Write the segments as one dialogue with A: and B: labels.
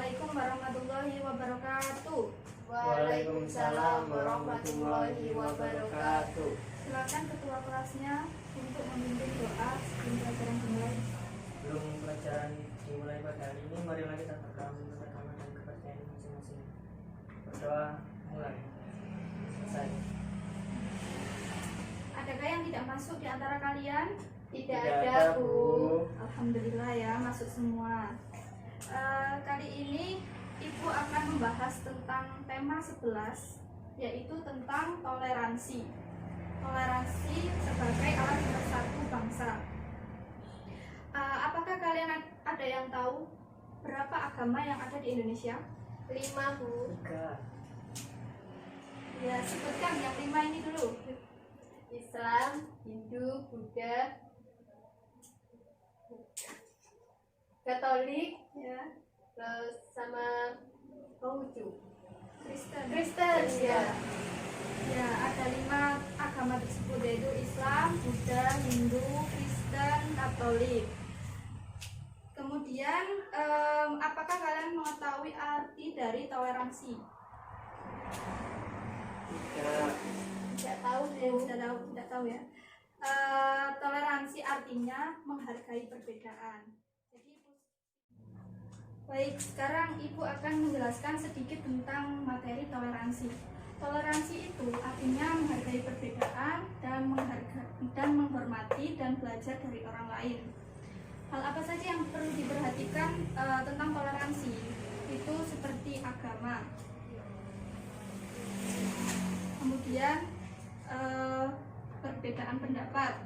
A: Assalamualaikum warahmatullahi wabarakatuh.
B: Waalaikumsalam warahmatullahi wabarakatuh.
A: Silakan ketua kelasnya untuk memimpin doa sebelum pelajaran dimulai.
B: Sebelum pelajaran dimulai pada hari ini, marilah kita berdoa menurut agama dan kepercayaan masing-masing. Berdoa mulai. Selesai.
A: Adakah yang tidak masuk di antara kalian?
B: Tidak ada, Bu.
A: Alhamdulillah ya, masuk semua. Kali ini Ibu akan membahas tentang tema 11, yaitu tentang toleransi. Toleransi sebagai alat pemersatu bangsa. Apakah kalian ada yang tahu berapa agama yang ada di Indonesia?
C: 5, Bu.
B: 3.
A: Ya, sebutkan yang 5 ini dulu.
C: Islam, Hindu, Buddha, Katolik,
A: Ya,
C: terus sama Konghucu.
A: Kristen. Ya. Ya, ada 5 agama tersebut, yaitu Islam, Buddha, Hindu, Kristen, Katolik. Kemudian, apakah kalian mengetahui arti dari toleransi?
C: Tidak tahu, Bu.
A: Tidak tahu ya. Toleransi artinya menghargai perbedaan. Baik, sekarang Ibu akan menjelaskan sedikit tentang materi toleransi. Toleransi itu artinya menghargai perbedaan dan menghormati dan belajar dari orang lain. Hal apa saja yang perlu diperhatikan tentang toleransi? Itu seperti agama. Kemudian perbedaan pendapat.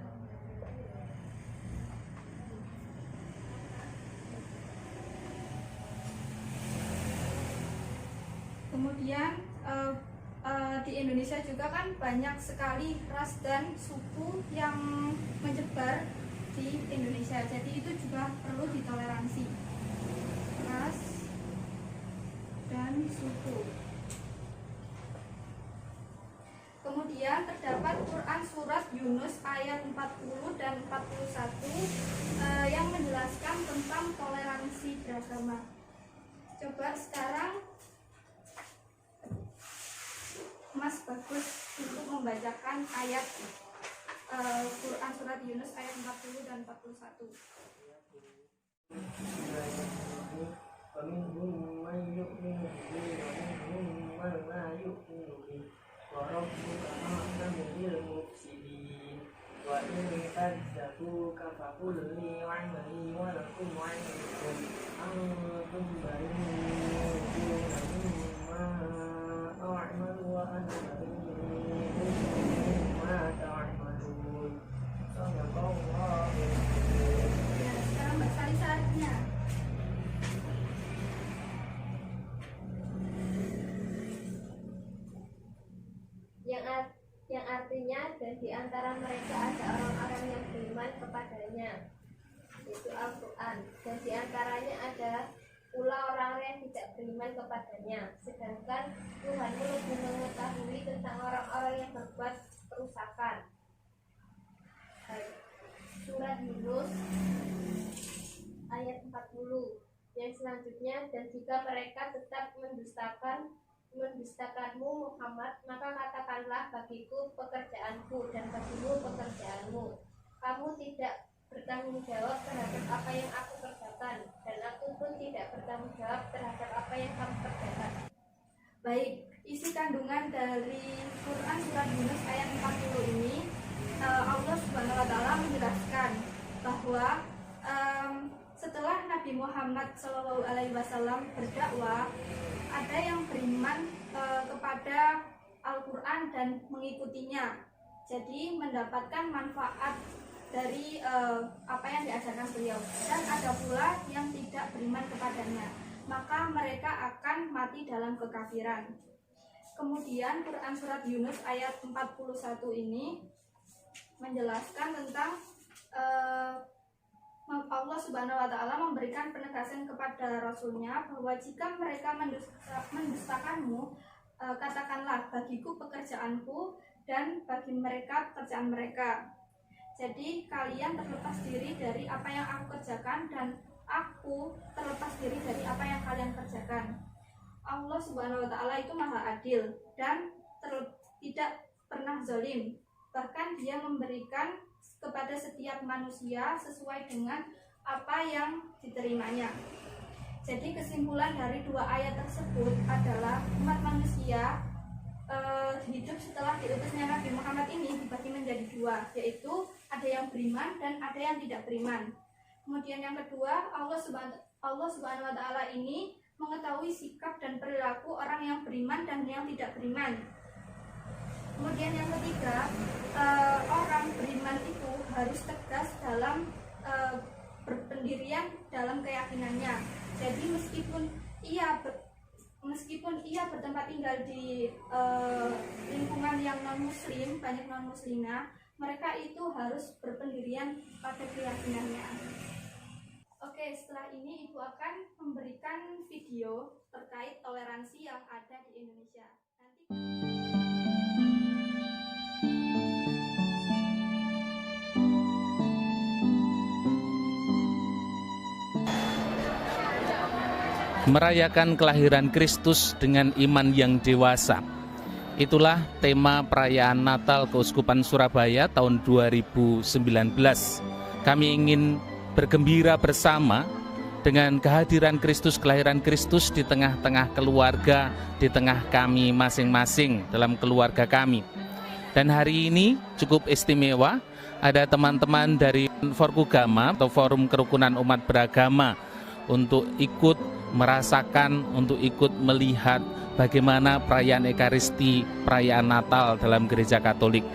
A: Kemudian di Indonesia juga kan banyak sekali ras dan suku yang menyebar di Indonesia. Jadi itu juga perlu ditoleransi. Ras dan suku. Kemudian terdapat Quran surat Yunus ayat 40 dan 41 yang menjelaskan tentang toleransi beragama. Coba sekarang Mas Bagus untuk membacakan ayat Quran surat Yunus ayat 40 dan 41. Ya, sekarang Mbak Sari saatnya.
C: Yang artinya dan di antara mereka ada orang-orang yang beriman kepadanya, yaitu Al-Quran, dan di antaranya ada pula orang-orang yang tidak beriman kepadanya, sedangkan Tuhanmu lebih mengetahui tentang orang-orang yang berbuat kerusakan. Surat Yunus ayat 40 yang selanjutnya, dan jika mereka tetap mendustakanmu Muhammad, maka katakanlah bagiku pekerjaanku dan bagimu pekerjaanmu. Kamu tidak bertanggung jawab terhadap apa yang aku kerjakan, dan aku pun tidak bertanggung jawab terhadap apa yang kamu kerjakan.
A: Baik, isi kandungan dari Quran surat Yunus ayat 40 ini, Allah Subhanahu wa taala menjelaskan bahwa setelah Nabi Muhammad SAW berdakwah, ada yang beriman kepada Al-Quran dan mengikutinya. Jadi mendapatkan manfaat dari apa yang diajarkan beliau. Dan ada pula yang tidak beriman kepadanya, maka mereka akan mati dalam kekafiran. Kemudian Quran surat Yunus ayat 41 ini menjelaskan tentang Allah Subhanahu wa taala memberikan penegasan kepada Rasulnya bahwa jika mereka mendustakanmu, katakanlah bagiku pekerjaanku dan bagi mereka pekerjaan mereka. Jadi kalian terlepas diri dari apa yang aku kerjakan dan aku terlepas diri dari apa yang kalian kerjakan. dikerjakan. Allah Subhanahu wa Ta'ala itu maha adil dan tidak pernah zalim. Bahkan Dia memberikan kepada setiap manusia sesuai dengan apa yang diterimanya. Jadi kesimpulan dari dua ayat tersebut adalah umat manusia hidup setelah diutusnya Nabi Muhammad ini dibagi menjadi dua, yaitu ada yang beriman dan ada yang tidak beriman. Kemudian yang kedua, Allah Subhanahu wa Ta'ala ini mengetahui sikap dan perilaku orang yang beriman dan yang tidak beriman. Kemudian yang ketiga, orang beriman itu harus tegas dalam berpendirian dalam keyakinannya. Jadi meskipun ia bertempat tinggal di lingkungan yang non muslim, banyak non muslimah, mereka itu harus berpendirian pada keyakinannya. Oke, setelah ini Ibu akan memberikan video terkait toleransi yang ada di Indonesia.
D: Merayakan kelahiran Kristus dengan iman yang dewasa. Itulah tema perayaan Natal Keuskupan Surabaya tahun 2019. Kami ingin bergembira bersama dengan kehadiran Kristus, kelahiran Kristus di tengah-tengah keluarga, di tengah kami masing-masing dalam keluarga kami. Dan hari ini cukup istimewa, ada teman-teman dari Forkugama atau Forum Kerukunan Umat Beragama untuk ikut merasakan, untuk ikut melihat bagaimana perayaan Ekaristi, perayaan Natal dalam Gereja Katolik.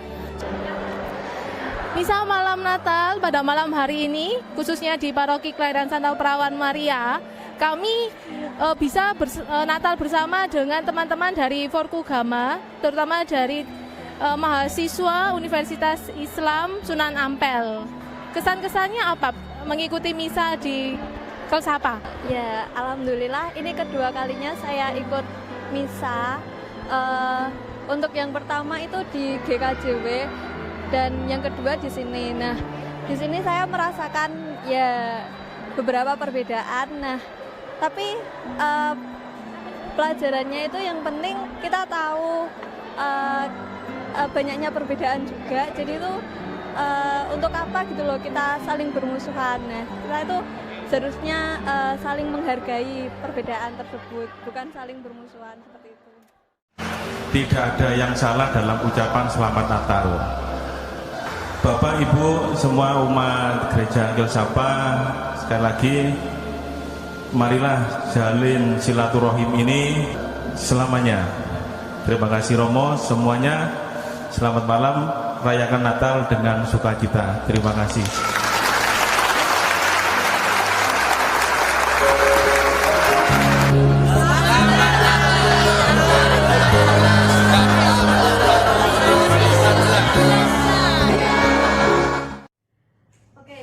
E: Misa malam Natal pada malam hari ini, khususnya di Paroki Kelahiran Santa Perawan Maria, kami bisa Natal bersama dengan teman-teman dari Forkugama, terutama dari mahasiswa Universitas Islam Sunan Ampel. Kesan-kesannya apa mengikuti misa di Kelsapa?
F: Ya, alhamdulillah ini kedua kalinya saya ikut misa. Untuk yang pertama itu di GKJW dan yang kedua di sini. Nah, di sini saya merasakan ya beberapa perbedaan. Nah, tapi pelajarannya itu yang penting kita tahu banyaknya perbedaan juga. Jadi itu untuk apa gitu loh kita saling bermusuhan. Nah, kita itu seharusnya saling menghargai perbedaan tersebut, bukan saling bermusuhan seperti itu.
G: Tidak ada yang salah dalam ucapan Selamat Natal. Bapak, Ibu, semua umat Gereja Kelsapa, sekali lagi marilah jalin silaturahim ini selamanya. Terima kasih Romo, semuanya selamat malam, rayakan Natal dengan sukacita. Terima kasih.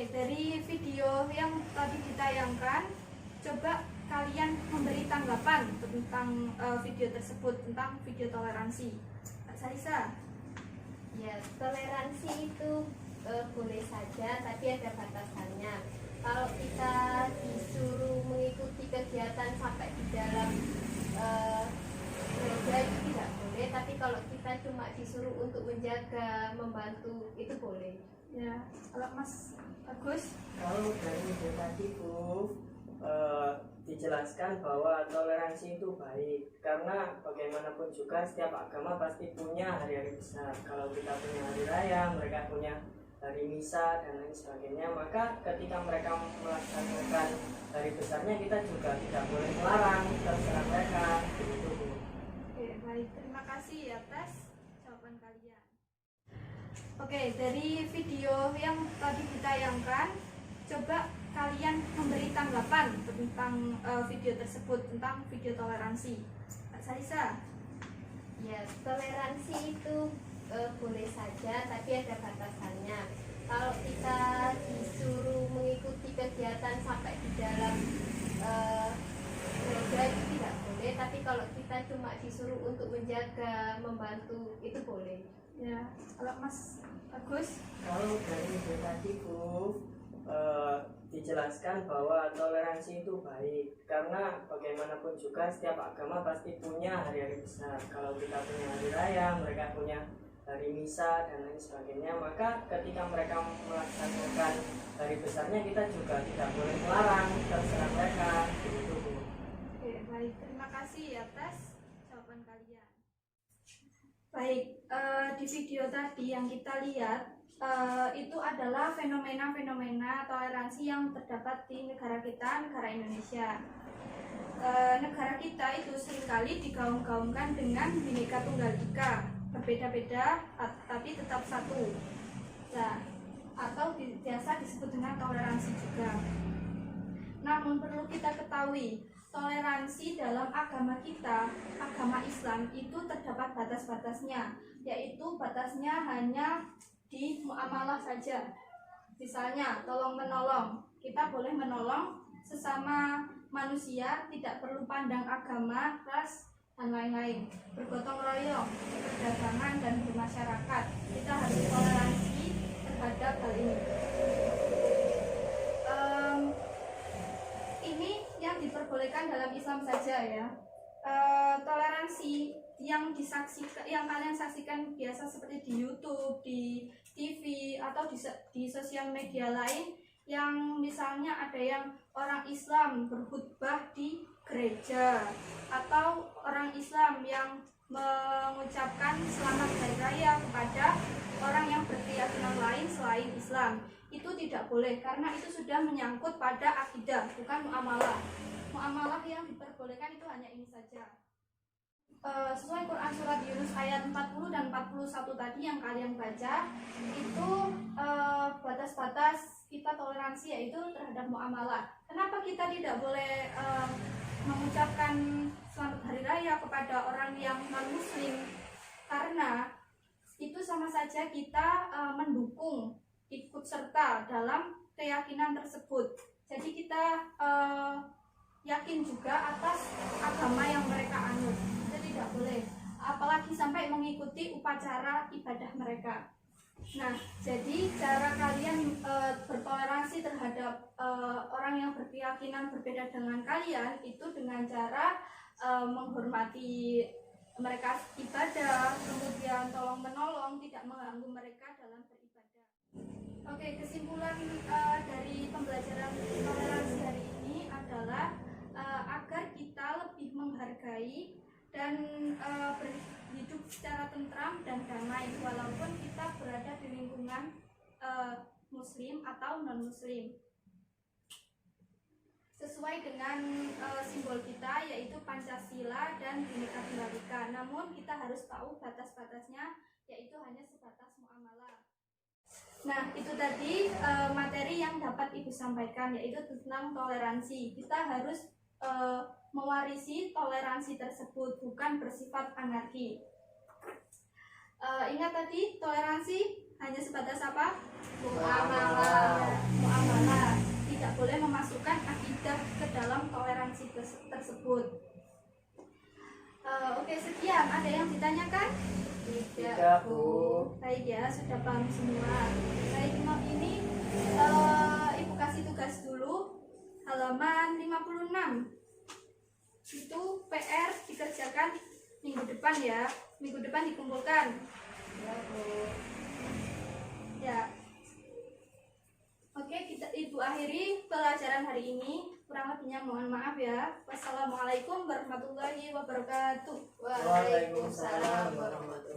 A: Dari video yang tadi ditayangkan, coba kalian memberi tanggapan tentang video tersebut, tentang video toleransi. Kak Salisa?
C: Ya, toleransi itu boleh saja, tapi ada batasannya. Kalau kita disuruh mengikuti kegiatan sampai di dalam gereja itu tidak boleh, tapi kalau kita cuma disuruh untuk menjaga, membantu, itu boleh.
A: Ya, kalau Mas Agus?
B: Kalau dari video tadi Bu, dijelaskan bahwa toleransi itu baik, karena bagaimanapun juga setiap agama pasti punya hari-hari besar. Kalau kita punya hari raya, mereka punya hari misa dan lain sebagainya, maka ketika mereka melaksanakan hari besarnya, kita juga tidak boleh melarang, terserah mereka. Begitu Bu.
A: Oke, baik, terima kasih atas jawaban kalian. Oke, dari video yang tadi ditayangkan, coba kalian memberi tanggapan tentang video tersebut, tentang video toleransi. Kak Salisa?
C: Ya, toleransi itu boleh saja, tapi ada batasannya. Kalau kita disuruh mengikuti kegiatan sampai di dalam gereja itu tidak boleh, tapi kalau kita cuma disuruh untuk menjaga, membantu, itu boleh.
A: Ya, kalau Mas Agus?
B: Kalau dari video tadi Bu, dijelaskan bahwa toleransi itu baik, karena bagaimanapun juga setiap agama pasti punya hari-hari besar. Kalau kita punya hari raya, mereka punya hari misa dan lain sebagainya, maka ketika mereka melaksanakan hari besarnya, kita juga tidak boleh melarang, terserah mereka gitu.
A: Oke, baik, terima kasih atas jawaban kalian. Baik, di video tadi yang kita lihat itu adalah fenomena-fenomena toleransi yang terdapat di negara kita, negara Indonesia. Negara kita itu seringkali digaung-gaungkan dengan Bhinneka Tunggal Ika, berbeda-beda tapi tetap satu. Nah, atau biasa disebut dengan toleransi juga. Namun perlu kita ketahui, toleransi dalam agama kita, agama Islam itu terdapat batas-batasnya, yaitu batasnya hanya di muamalah saja. Misalnya tolong menolong, kita boleh menolong sesama manusia, tidak perlu pandang agama, ras, dan lain-lain. Bergotong royong, perdagangan dan bermasyarakat, kita harus toleransi terhadap hal ini. Ini yang diperbolehkan dalam Islam saja ya. Toleransi yang kalian saksikan biasa seperti di YouTube, di TV atau di sosial media lain, yang misalnya ada yang orang Islam berkhutbah di gereja, atau orang Islam yang mengucapkan selamat hari raya kepada orang yang berkeyakinan lain selain Islam, itu tidak boleh karena itu sudah menyangkut pada akidah, bukan muamalah. Muamalah yang diperbolehkan itu hanya ini saja. Sesuai Quran surat Yunus ayat 40 dan 41 tadi yang kalian baca, itu batas-batas kita toleransi yaitu terhadap muamalah. Kenapa kita tidak boleh mengucapkan selamat hari raya kepada orang yang non-muslim? Karena itu sama saja kita mendukung, ikut serta dalam keyakinan tersebut. Jadi kita yakin juga atas agama yang mereka anut. Itu tidak boleh, apalagi sampai mengikuti upacara ibadah mereka. Nah, jadi cara kalian bertoleransi terhadap orang yang berkeyakinan berbeda dengan kalian itu dengan cara menghormati mereka ibadah, kemudian tolong menolong, tidak mengganggu mereka dalam beribadah. Oke, kesimpulan dari pembelajaran toleransi hari ini adalah agar kita lebih menghargai dan hidup secara tentram dan damai walaupun kita berada di lingkungan muslim atau non muslim, sesuai dengan simbol kita yaitu Pancasila dan Bhinneka Tunggal Ika. Namun kita harus tahu batas-batasnya, yaitu hanya sebatas muamalah. Nah, itu tadi materi yang dapat Ibu sampaikan, yaitu tentang toleransi. Kita harus mewarisi toleransi tersebut, bukan bersifat anarki. Ingat tadi, toleransi hanya sebatas apa? Muamalah. Muamalah. Tidak boleh memasukkan akidah ke dalam toleransi tersebut. Oke, sekian. Ada yang ditanyakan?
B: Tidak, Bu.
A: Baik ya, sudah paham semua. Baik, ini Ibu kasih tugas dulu. Halaman 56. Itu PR dikerjakan minggu depan ya. Minggu depan dikumpulkan.
C: Ya, Bu.
A: Ya. Oke, Ibu akhiri pelajaran hari ini. Kurang lebihnya mohon maaf ya. Wassalamualaikum warahmatullahi wabarakatuh.
C: Waalaikumsalam warahmatullahi wabarakatuh.